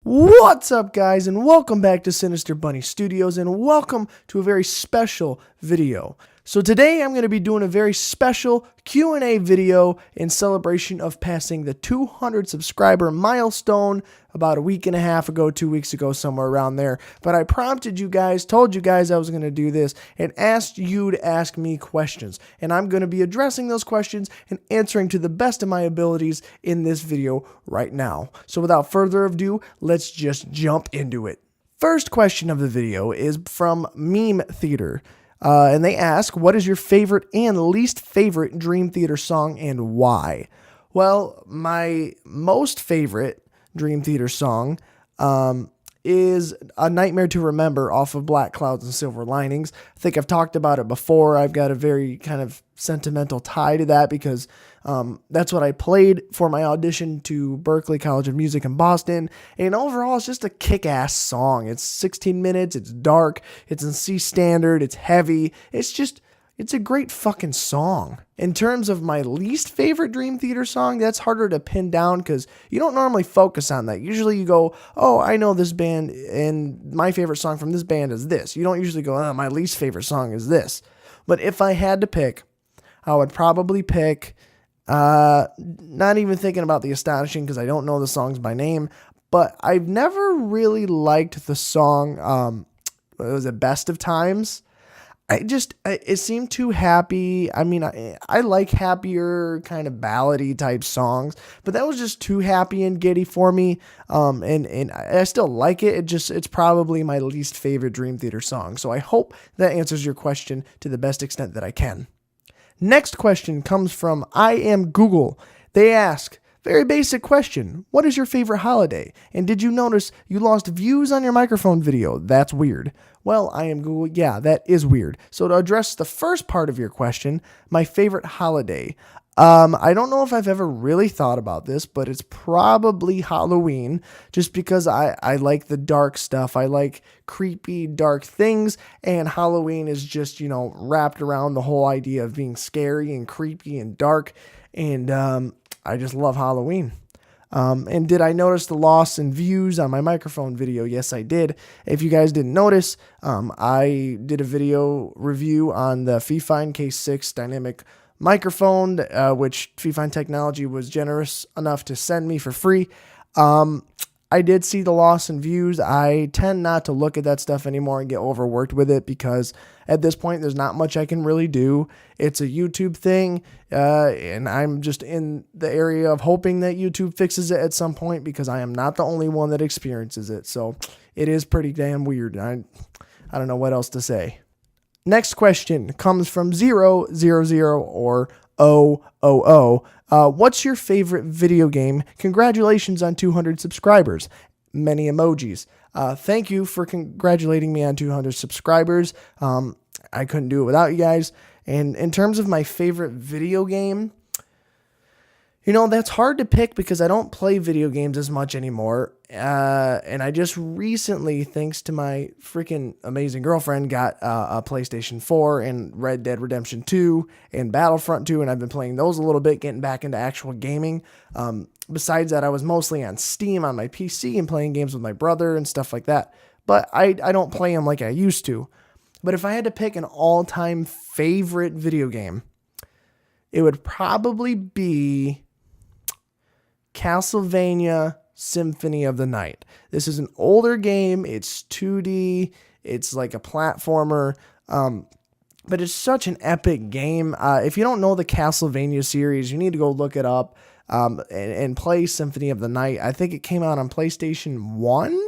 What's up, guys, and welcome back to Sinister Bunny Studios, and welcome to a very special video. So today I'm going to be doing a very special Q&A video in celebration of passing the 200 subscriber milestone about a week and a half ago, 2 weeks ago, somewhere around there. But I prompted you guys, told you guys I was going to do this, and asked you to ask me questions. And I'm going to be addressing those questions and answering to the best of my abilities in this video right now. So without further ado, let's just jump into it. First question of the video is from Meme Theater. And they ask, what is your favorite and least favorite Dream Theater song and why? Well, my most favorite Dream Theater song is A Nightmare to Remember off of Black Clouds and Silver Linings. I think I've talked about it before. I've got a very kind of sentimental tie to that because that's what I played for my audition to Berklee College of Music in Boston. And overall, it's just a kick-ass song. It's 16 minutes. It's dark. It's in C standard. It's heavy. It's a great fucking song. In terms of my least favorite Dream Theater song, that's harder to pin down because you don't normally focus on that. Usually you go, oh, I know this band and my favorite song from this band is this. You don't usually go, oh, my least favorite song is this. But if I had to pick, I would probably pick, not even thinking about The Astonishing because I don't know the songs by name, but I've never really liked the song, was it Best of Times? It seemed too happy. I mean, I like happier kind of ballady type songs, but that was just too happy and giddy for me. And I still like it. It's probably my least favorite Dream Theater song. So I hope that answers your question to the best extent that I can. Next question comes from I Am Google. They ask, very basic question. What is your favorite holiday? And did you notice you lost views on your microphone video? That's weird. Well, I am Google. Yeah, that is weird. So to address the first part of your question, my favorite holiday. I don't know if I've ever really thought about this, but it's probably Halloween just because I like the dark stuff. I like creepy, dark things. And Halloween is just, wrapped around the whole idea of being scary and creepy and dark. And, I just love Halloween. And did I notice the loss in views on my microphone video? Yes, I did. If you guys didn't notice, I did a video review on the Fifine K6 dynamic microphone, which Fifine Technology was generous enough to send me for free. I did see the loss in views. I tend not to look at that stuff anymore and get overworked with it because at this point, there's not much I can really do. It's a YouTube thing, and I'm just in the area of hoping that YouTube fixes it at some point because I am not the only one that experiences it. So it is pretty damn weird. I don't know what else to say. Next question comes from 000 or 000. What's your favorite video game? Congratulations on 200 subscribers. Many emojis. Thank you for congratulating me on 200 subscribers. I couldn't do it without you guys. And in terms of my favorite video game, that's hard to pick because I don't play video games as much anymore. And I just recently, thanks to my freaking amazing girlfriend, got a PlayStation 4 and Red Dead Redemption 2 and Battlefront 2. And I've been playing those a little bit, getting back into actual gaming. Besides that, I was mostly on Steam on my PC and playing games with my brother and stuff like that. But I don't play them like I used to. But if I had to pick an all-time favorite video game, it would probably be Castlevania Symphony of the Night. This is an older game. It's 2D. It's like a platformer. But it's such an epic game. If you don't know the Castlevania series, you need to go look it up and play Symphony of the Night. I think it came out on PlayStation 1.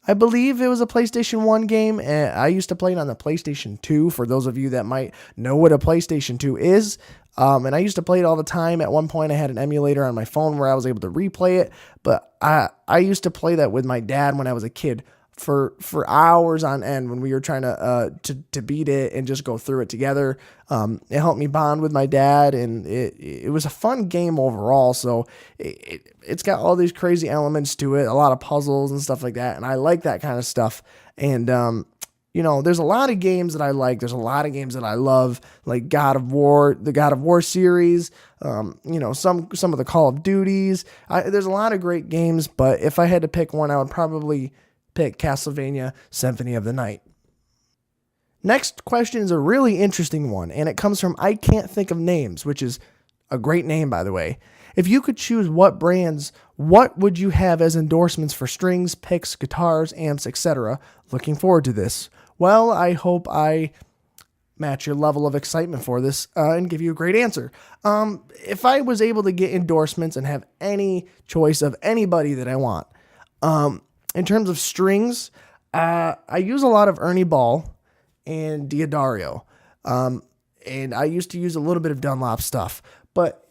I believe it was a PlayStation 1 game, and I used to play it on the PlayStation 2, for those of you that might know what a PlayStation 2 is. And I used to play it all the time. At one point, I had an emulator on my phone where I was able to replay it, but I used to play that with my dad when I was a kid for hours on end when we were trying to beat it and just go through it together. It helped me bond with my dad, and it was a fun game overall. So it's got all these crazy elements to it, a lot of puzzles and stuff like that, and I like that kind of stuff. And there's a lot of games that I like. There's a lot of games that I love, like God of War, the God of War series, some of the Call of Duties. There's a lot of great games, but if I had to pick one, I would probably pick Castlevania Symphony of the Night. Next question is a really interesting one, and it comes from I Can't Think of Names, which is a great name, by the way. If you could choose what brands, what would you have as endorsements for strings, picks, guitars, amps, etc.? Looking forward to this. Well, I hope I match your level of excitement for this and give you a great answer. If I was able to get endorsements and have any choice of anybody that I want, in terms of strings, I use a lot of Ernie Ball and Diodario. And I used to use a little bit of Dunlop stuff, but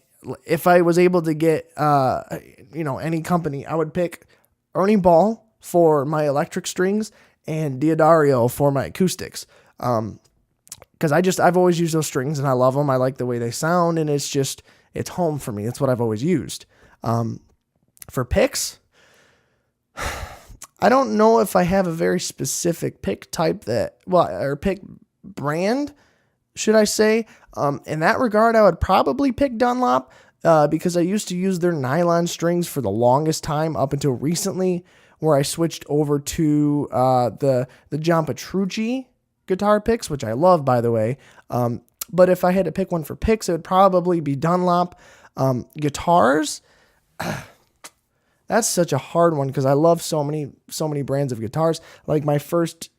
if I was able to get, any company, I would pick Ernie Ball for my electric strings and Diodario for my acoustics. Cause I've always used those strings and I love them. I like the way they sound and it's home for me. It's what I've always used. For picks, I don't know if I have a very specific pick type or pick brand, should I say. In that regard, I would probably pick Dunlop because I used to use their nylon strings for the longest time up until recently, where I switched over to the John Petrucci guitar picks, which I love, by the way. But if I had to pick one for picks, it would probably be Dunlop. Guitars, that's such a hard one because I love so many brands of guitars. Like my first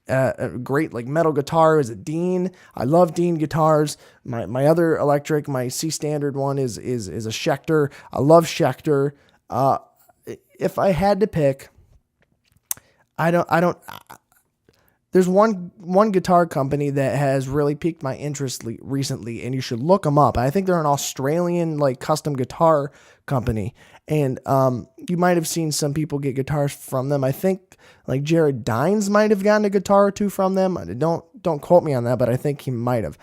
great metal guitar is a Dean. I love Dean guitars. My other electric, my C standard one is a Schecter. I love Schecter. If I had to pick, there's one guitar company that has really piqued my interest recently, and you should look them up. I think they're an Australian custom guitar company, and you might have seen some people get guitars from them. I think Jared Dines might have gotten a guitar or two from them. Don't quote me on that, but I think he might have.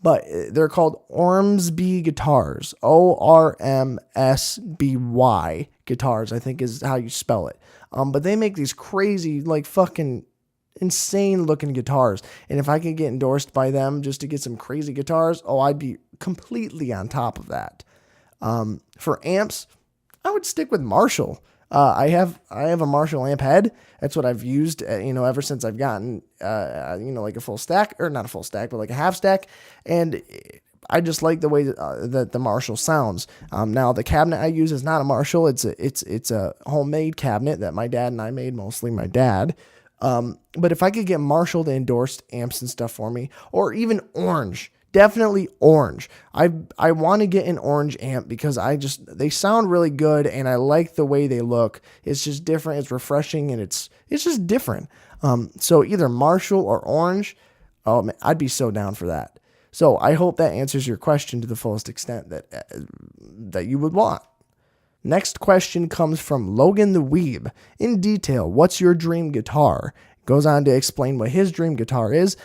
But they're called Ormsby Guitars, Ormsby Guitars, I think is how you spell it. But they make these crazy, fucking insane looking guitars. And if I could get endorsed by them just to get some crazy guitars, I'd be completely on top of that. For amps, I would stick with Marshall. I have a Marshall amp head. That's what I've used, ever since I've gotten, a full stack, or not a full stack, but a half stack. And I just like the way that the Marshall sounds. Now the cabinet I use is not a Marshall. It's a homemade cabinet that my dad and I made, mostly my dad. But if I could get Marshall to endorse amps and stuff for me, or even Orange, definitely Orange. I want to get an Orange amp because they sound really good and I like the way they look. It's just different. It's refreshing and it's just different. So either Marshall or Orange, man, I'd be so down for that. So I hope that answers your question to the fullest extent that you would want. Next question comes from Logan the Weeb. In detail, what's your dream guitar? Goes on to explain what his dream guitar is.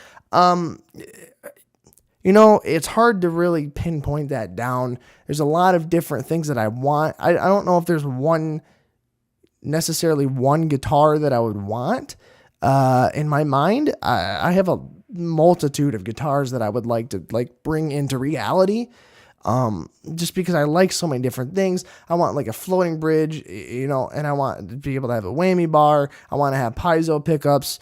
It's hard to really pinpoint that down. There's a lot of different things that I want. I don't know if there's necessarily one guitar that I would want. In my mind, I have a multitude of guitars that I would like to bring into reality. Just because I like so many different things. I want a floating bridge, and I want to be able to have a whammy bar. I want to have piezo pickups.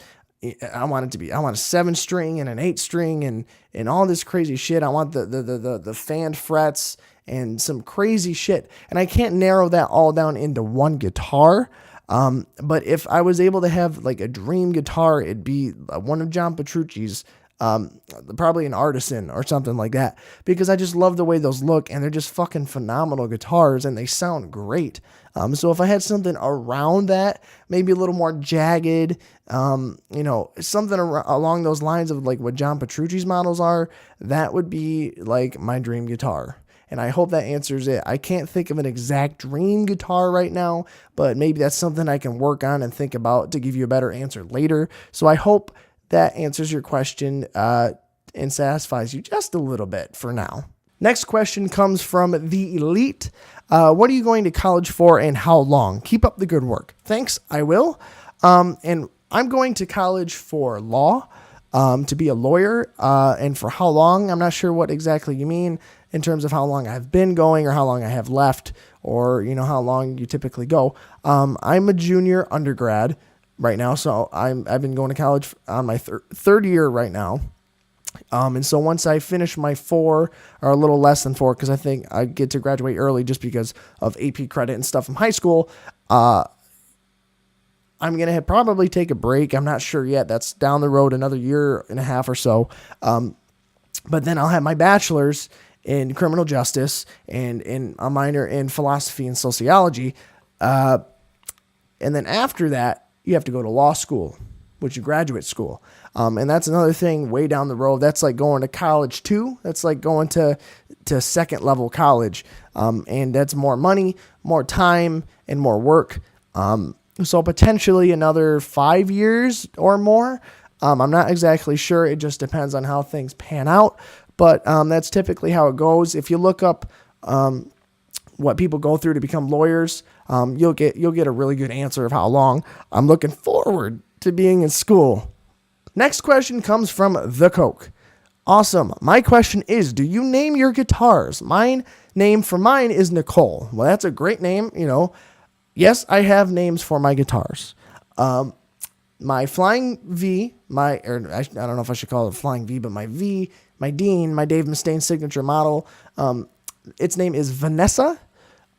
I want a 7-string and an 8-string and all this crazy shit. I want the fanned frets and some crazy shit. And I can't narrow that all down into one guitar. But if I was able to have a dream guitar, it'd be one of John Petrucci's, probably an Artisan or something like that, because I just love the way those look and they're just fucking phenomenal guitars and they sound great. So if I had something around that, maybe a little more jagged, something along those lines of what John Petrucci's models are, that would be my dream guitar. And I hope that answers it. I can't think of an exact dream guitar right now, but maybe that's something I can work on and think about to give you a better answer later. So I hope that answers your question and satisfies you just a little bit for now. Next question comes from The Elite. What are you going to college for and how long? Keep up the good work. Thanks, I will. And I'm going to college for law. to be a lawyer. And for how long, I'm not sure what exactly you mean in terms of how long I've been going or how long I have left, or, how long you typically go. I'm a junior undergrad right now. So I've been going to college on my third year right now. And so once I finish my 4, or a little less than 4, because I think I get to graduate early just because of AP credit and stuff from high school, I'm going to probably take a break. I'm not sure yet. That's down the road, another year and a half or so. But then I'll have my bachelor's in criminal justice and in a minor in philosophy and sociology. And then after that, you have to go to law school, which is graduate school. And that's another thing way down the road. That's like going to college too. That's like going to second level college. And that's more money, more time, and more work. So potentially another 5 years or more. I'm not exactly sure. It just depends on how things pan out. But that's typically how it goes. If you look up what people go through to become lawyers, you'll get a really good answer of how long. I'm looking forward to being in school. Next question comes from The Coke. Awesome. My question is, do you name your guitars? Mine is Nicole. Well, that's a great name, Yes, I have names for my guitars. My Flying V, I don't know if I should call it Flying V, but my Dean, my Dave Mustaine signature model, its name is Vanessa.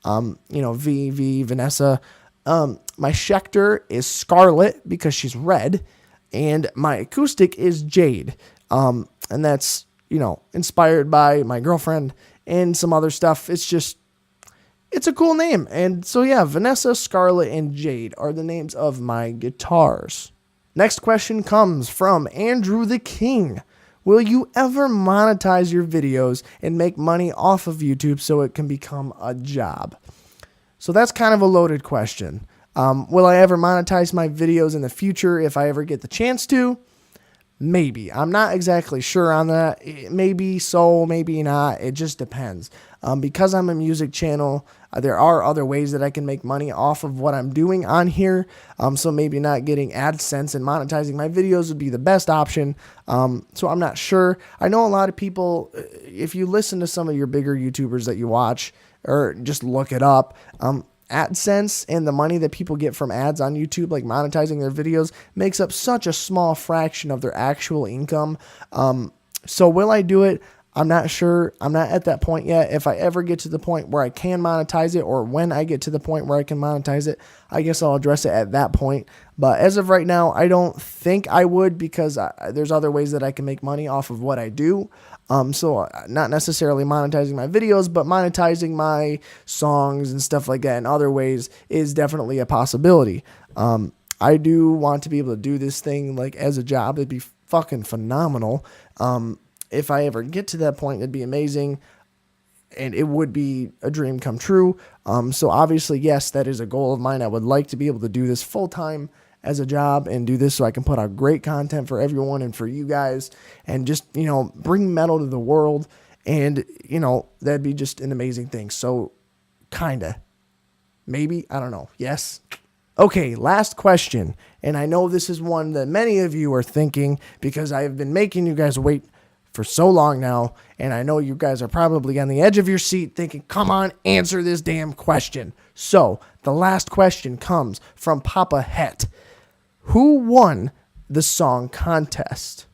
Vanessa. My Schecter is Scarlet because she's red, and my acoustic is Jade. And that's, inspired by my girlfriend and some other stuff. It's a cool name. And so, yeah, Vanessa, Scarlet, and Jade are the names of my guitars. Next question comes from Andrew the King. Will you ever monetize your videos and make money off of YouTube so it can become a job? So that's kind of a loaded question. Will I ever monetize my videos in the future if I ever get the chance to? Maybe. I'm not exactly sure on that. Maybe so, maybe not. It just depends. Because I'm a music channel, there are other ways that I can make money off of what I'm doing on here. So maybe not getting AdSense and monetizing my videos would be the best option. So I'm not sure. I know a lot of people, if you listen to some of your bigger YouTubers that you watch, or just look it up, AdSense and the money that people get from ads on YouTube, like monetizing their videos, makes up such a small fraction of their actual income. So will I do it? I'm not sure. I'm not at that point yet. If I ever get to the point where I can monetize it, or when I get to the point where I can monetize it, I guess I'll address it at that point. But as of right now, I don't think I would, because there's other ways that I can make money off of what I do. So not necessarily monetizing my videos, but monetizing my songs and stuff like that in other ways is definitely a possibility. I do want to be able to do this thing like as a job. It'd be fucking phenomenal. If I ever get to that point, it'd be amazing, and it would be a dream come true. So obviously, yes, that is a goal of mine. I would like to be able to do this full time as a job and do this so I can put out great content for everyone and for you guys, and just, bring metal to the world. And, that'd be just an amazing thing. So kinda, maybe, I don't know. Yes. Okay, last question. And I know this is one that many of you are thinking, because I have been making you guys wait for so long now, and I know you guys are probably on the edge of your seat thinking, come on, answer this damn question. So the last question comes from Papa Het. Who won the song contest?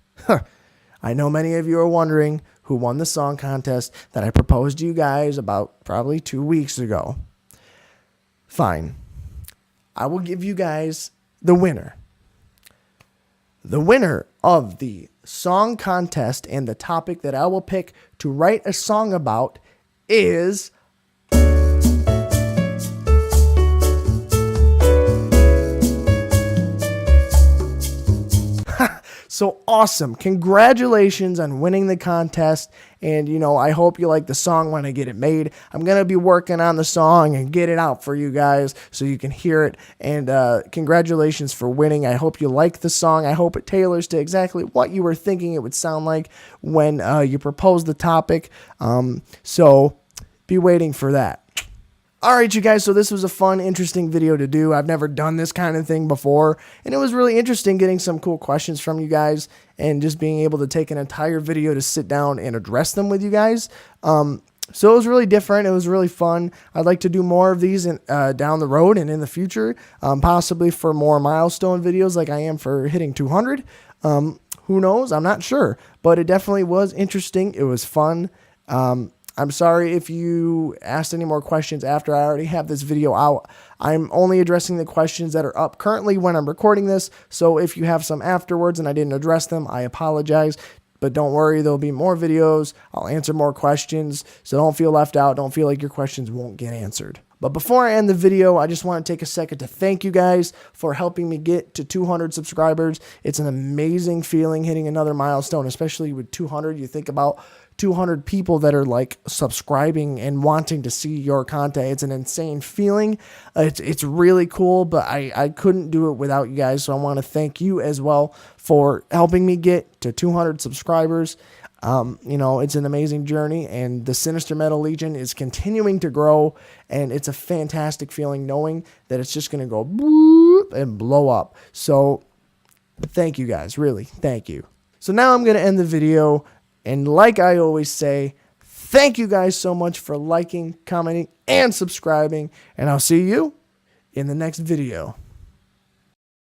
I know many of you are wondering who won the song contest that I proposed to you guys about probably 2 weeks ago. Fine. I will give you guys the winner. The winner of the song contest and the topic that I will pick to write a song about is So awesome. Congratulations on winning the contest. And, I hope you like the song when I get it made. I'm going to be working on the song and get it out for you guys so you can hear it. And congratulations for winning. I hope you like the song. I hope it tailors to exactly what you were thinking it would sound like when you proposed the topic. So be waiting for that. Alright, you guys, so this was a fun, interesting video to do. I've never done this kind of thing before, and it was really interesting getting some cool questions from you guys and just being able to take an entire video to sit down and address them with you guys. So it was really different. It was really fun. I'd like to do more of these down the road and in the future, possibly for more milestone videos like I am for hitting 200. Who knows? I'm not sure, but it definitely was interesting. It was fun. I'm sorry if you asked any more questions after I already have this video out. I'm only addressing the questions that are up currently when I'm recording this. So if you have some afterwards and I didn't address them, I apologize. But don't worry, there'll be more videos. I'll answer more questions. So don't feel left out. Don't feel like your questions won't get answered. But before I end the video, I just want to take a second to thank you guys for helping me get to 200 subscribers. It's an amazing feeling hitting another milestone, especially with 200. You think about 200 people that are like subscribing and wanting to see your content. It's an insane feeling. It's really cool, but I couldn't do it without you guys. So I want to thank you as well for helping me get to 200 subscribers. You know, it's an amazing journey, and the Sinister Metal Legion is continuing to grow, and it's a fantastic feeling knowing that it's just going to go boop and blow up. So thank you guys, really, thank you. So now I'm going to end the video, and like I always say, thank you guys so much for liking, commenting, and subscribing, and I'll see you in the next video.